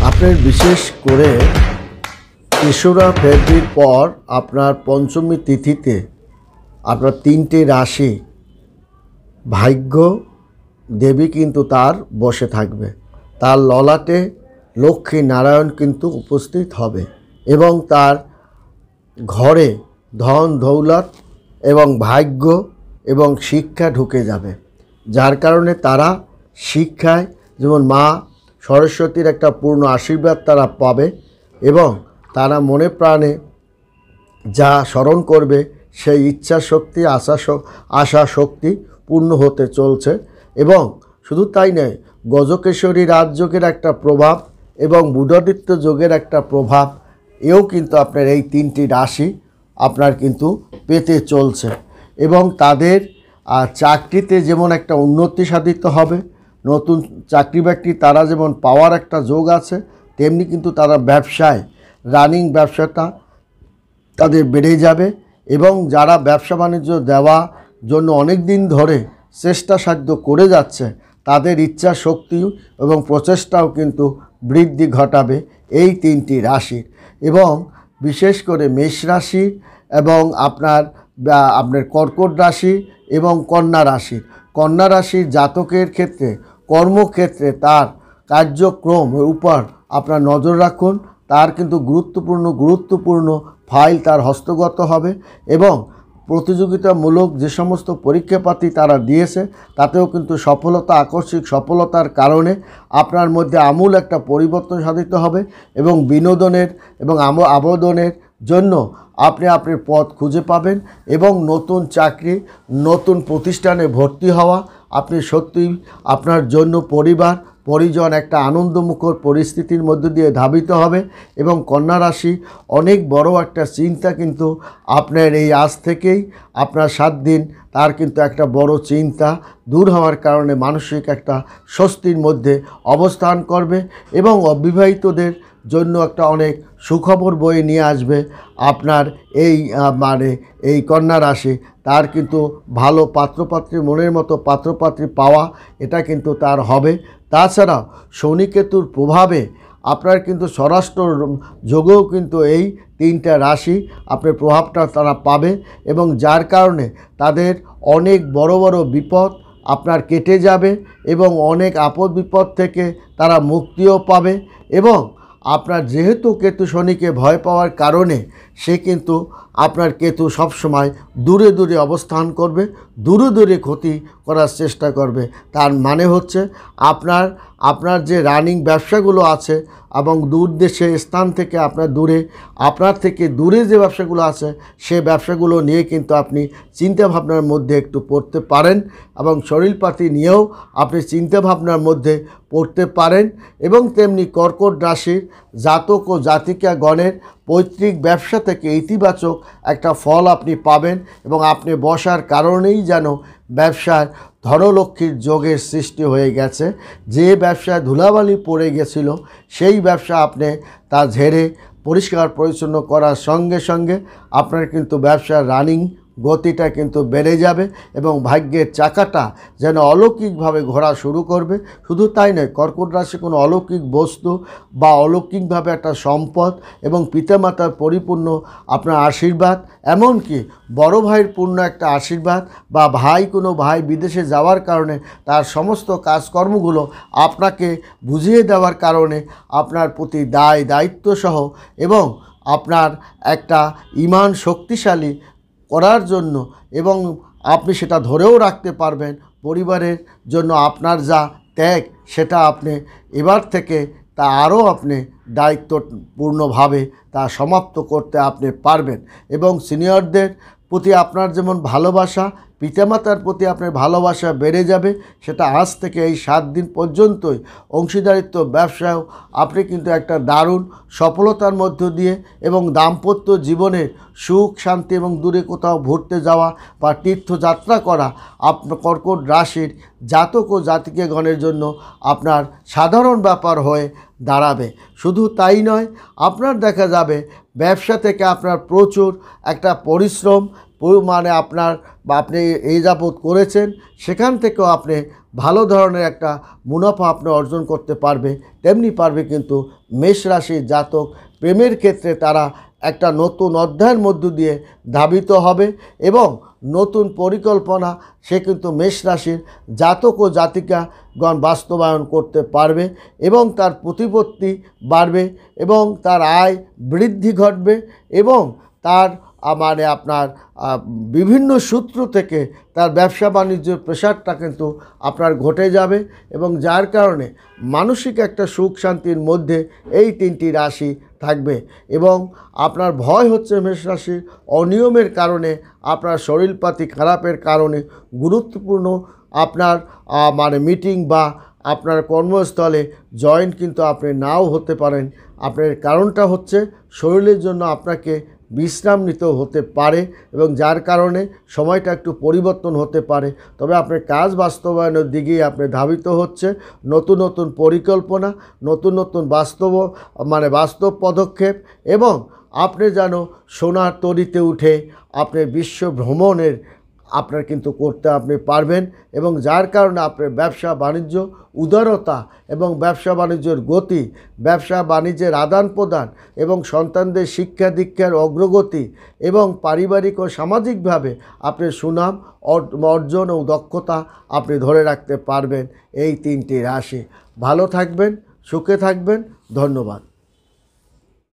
আপনার বিশেষ করে তেসরা ফেব্রুয়ারির পর আপনার পঞ্চমী তিথিতে আপনার 3টে রাশি ভাগ্য দেবী কিন্তু তার বসে থাকবে, তার ললাটে লক্ষ্মী নারায়ণ কিন্তু উপস্থিত হবে এবং তার ঘরে ধন দৌলত এবং ভাগ্য এবং শিক্ষা ঢুকে যাবে, যার কারণে তারা শিক্ষায় যেমন মা সরস্বতীর একটা পূর্ণ আশীর্বাদ তারা পাবে এবং তারা মনে প্রাণে যা স্মরণ করবে সেই ইচ্ছা শক্তি আশা শক্তি পূর্ণ হতে চলছে। এবং শুধু তাই নয়, গজকেশরী রাজযোগের একটা প্রভাব এবং বুধাদিত্য যোগের একটা প্রভাব এও কিন্তু আপনার এই 3টি রাশি আপনার কিন্তু পেতে চলছে এবং তাদের চাকরিতে যেমন একটা উন্নতি সাধিত হবে, নতুন চাকরি বাকরি তারা যেমন পাওয়ার একটা যোগ আছে, তেমনি কিন্তু তারা ব্যবসায় রানিং ব্যবসাটা তাদের বেড়ে যাবে এবং যারা ব্যবসা বাণিজ্য দেওয়া জন্য অনেক দিন ধরে চেষ্টাসাধ্য করে যাচ্ছে তাদের ইচ্ছা শক্তি এবং প্রচেষ্টাও কিন্তু বৃদ্ধি ঘটাবে এই 3টি রাশির। এবং বিশেষ করে মেষ রাশি এবং আপনার কর্কট রাশি এবং কন্যা রাশির জাতকের ক্ষেত্রে কর্মক্ষেত্রে তার কার্যক্রম উপর আপনার নজর রাখুন, তার কিন্তু গুরুত্বপূর্ণ ফাইল তার হস্তগত হবে এবং প্রতিযোগিতামূলক যে সমস্ত পরীক্ষাপাতি তারা দিয়েছে তাতেও কিন্তু সফলতা, আকস্মিক সফলতার কারণে আপনার মধ্যে আমূল একটা পরিবর্তন সাধিত হবে এবং বিনোদনের এবং আবেদনের জন্য আপনি আপনার পথ খুঁজে পাবেন এবং নতুন চাকরি, নতুন প্রতিষ্ঠানে ভর্তি হওয়া আপনি সত্যিই আপনার জন্য পরিজন একটা আনন্দমুখর পরিস্থিতির মধ্য দিয়ে ধাবিত হবে। এবং কন্যা রাশি অনেক বড় একটা চিন্তা কিন্তু আপনার এই আজ থেকেই আপনার 7 দিন তার কিন্তু একটা বড় চিন্তা দূর হওয়ার কারণে মানসিক একটা স্বস্তির মধ্যে অবস্থান করবে এবং অবিবাহিতদের জন্য একটা অনেক সুখবর বয়ে নিয়ে আসবে আপনার এই কন্যা রাশি। তার কিন্তু ভালো পাত্রপাত্রী, মনের মতো পাত্রপাত্রী পাওয়া এটা কিন্তু তার হবে। তাছাড়া শনি কেতুর প্রভাবে আপনার কিন্তু স্বরাষ্ট্র যোগেও কিন্তু এই 3টা রাশি আপনার প্রভাবটা তারা পাবে এবং যার কারণে তাদের অনেক বড় বড় বিপদ আপনার কেটে যাবে এবং অনেক আপদ বিপদ থেকে তারা মুক্তিও পাবে। এবং আপনার যেহেতু কেতু শনিকে ভয় পাওয়ার কারণে সে কিন্তু আপনার কেতু সবসময় দূরে দূরে অবস্থান করবে, দূরে ক্ষতি করার চেষ্টা করবে। তার মানে হচ্ছে আপনার যে রানিং ব্যবসাগুলো আছে এবং দূর দেশে স্থান থেকে আপনার থেকে দূরে যে ব্যবসাগুলো আছে সে ব্যবসাগুলো নিয়ে কিন্তু আপনি চিন্তাভাবনার মধ্যে একটু পড়তে পারেন এবং শরীরপাতি নিয়েও আপনি চিন্তাভাবনার মধ্যে পড়তে পারেন। এবং তেমনি কর্কট রাশির জাতক ও জাতিকাগণের পৈতৃক ব্যবসা থেকে ইতিবাচক একটা ফল আপনি পাবেন এবং আপনি বসার কারণেই যেন ব্যবসার ধনলক্ষ্মীর যোগের সৃষ্টি হয়ে গেছে। যে ব্যবসায় ধুলাবালি পড়ে গেছিল সেই ব্যবসা আপনি তা ঝেড়ে পরিষ্কার পরিচ্ছন্ন করার সঙ্গে সঙ্গে আপনার কিন্তু ব্যবসার রানিং গতিটা কিন্তু বেড়ে যাবে এবং ভাগ্যের চাকাটা যেন অলৌকিকভাবে ঘোরা শুরু করবে। শুধু তাই নয়, কর্কট রাশি কোনো অলৌকিক বস্তু বা অলৌকিকভাবে একটা সম্পদ এবং পিতামাতার পরিপূর্ণ আপনার আশীর্বাদ, এমনকি বড় ভাইয়ের পূর্ণ একটা আশীর্বাদ বা কোনো ভাই বিদেশে যাওয়ার কারণে তার সমস্ত কাজকর্মগুলো আপনাকে বুঝিয়ে দেওয়ার কারণে আপনার প্রতি দায়িত্ব সহ এবং আপনার একটা ঈমান শক্তিশালী করার জন্য এবং আপনি সেটা ধরেও রাখতে পারবেন, পরিবারের জন্য আপনার যা ত্যাগ সেটা আপনি এবার থেকে তা আরও আপনি দায়িত্বপূর্ণভাবে তা সমাপ্ত করতে আপনি পারবেন। এবং সিনিয়রদের প্রতি আপনার যেমন ভালোবাসা, পিতামাতার প্রতি আপনার ভালোবাসা বেড়ে যাবে, সেটা আজ থেকে এই 7 দিন পর্যন্তই অংশীদারিত্ব ব্যবসায়ও আপনি কিন্তু একটা দারুণ সফলতার মধ্য দিয়ে এবং দাম্পত্য জীবনের সুখ শান্তি এবং দূরে কোথাও ঘুরতে যাওয়া বা তীর্থযাত্রা করা আপনার কর্কট রাশির জাতক ও জাতিকাগণের জন্য আপনার সাধারণ ব্যাপার হয়ে দাঁড়াবে। শুধু তাই নয়, আপনার দেখা যাবে ব্যবসা থেকে আপনার প্রচুর একটা পরিশ্রম আপনি এই যাবৎ করেছেন সেখান থেকেও আপনি ভালো ধরনের একটা মুনাফা আপনি অর্জন করতে পারবে। তেমনি পারবে কিন্তু মেষ রাশির জাতক প্রেমের ক্ষেত্রে তারা একটা নতুন অধ্যায়ের মধ্য দিয়ে ধাবিত হবে এবং নতুন পরিকল্পনা সে কিন্তু মেষ রাশির জাতক ও জাতিকাগণ বাস্তবায়ন করতে পারবে এবং তার প্রতিপত্তি বাড়বে এবং তার আয় বৃদ্ধি ঘটবে এবং তার মানে আপনার বিভিন্ন সূত্র থেকে তার ব্যবসা বাণিজ্যের প্রসারটা কিন্তু আপনার ঘটে যাবে এবং যার কারণে মানসিক একটা সুখ শান্তির মধ্যে এই তিনটি রাশি থাকবে। এবং আপনার ভয় হচ্ছে মেষ রাশির অনিয়মের কারণে, আপনার শরীরপাতি খারাপের কারণে গুরুত্বপূর্ণ আপনার মানে মিটিং বা আপনার কর্মস্থলে জয়েন কিন্তু আপনি নাও হতে পারেন। আপনার কারণটা হচ্ছে শরীরের জন্য আপনাকে বিশ্রাম নিতেও হতে পারে এবং যার কারণে সময়টা একটু পরিবর্তন হতে পারে। তবে আপনার কাজ বাস্তবায়নের দিকেই আপনি ধাবিত হচ্ছে। নতুন নতুন পরিকল্পনা, নতুন নতুন বাস্তব পদক্ষেপ এবং আপনি যেন সোনার তরীতে উঠে আপনি বিশ্ব ভ্রমণের আপনার কিন্তু করতে আপনি পারবেন এবং যার কারণে আপনার ব্যবসা বাণিজ্য উদারতা এবং ব্যবসা বাণিজ্যের গতি, ব্যবসা বাণিজ্যের আদান প্রদান এবং সন্তানদের শিক্ষা দীক্ষার অগ্রগতি এবং পারিবারিক ও সামাজিকভাবে আপনি সুনাম অর্জন ও দক্ষতা আপনি ধরে রাখতে পারবেন। এই তিনটি রাশি ভালো থাকবেন, সুখে থাকবেন। ধন্যবাদ।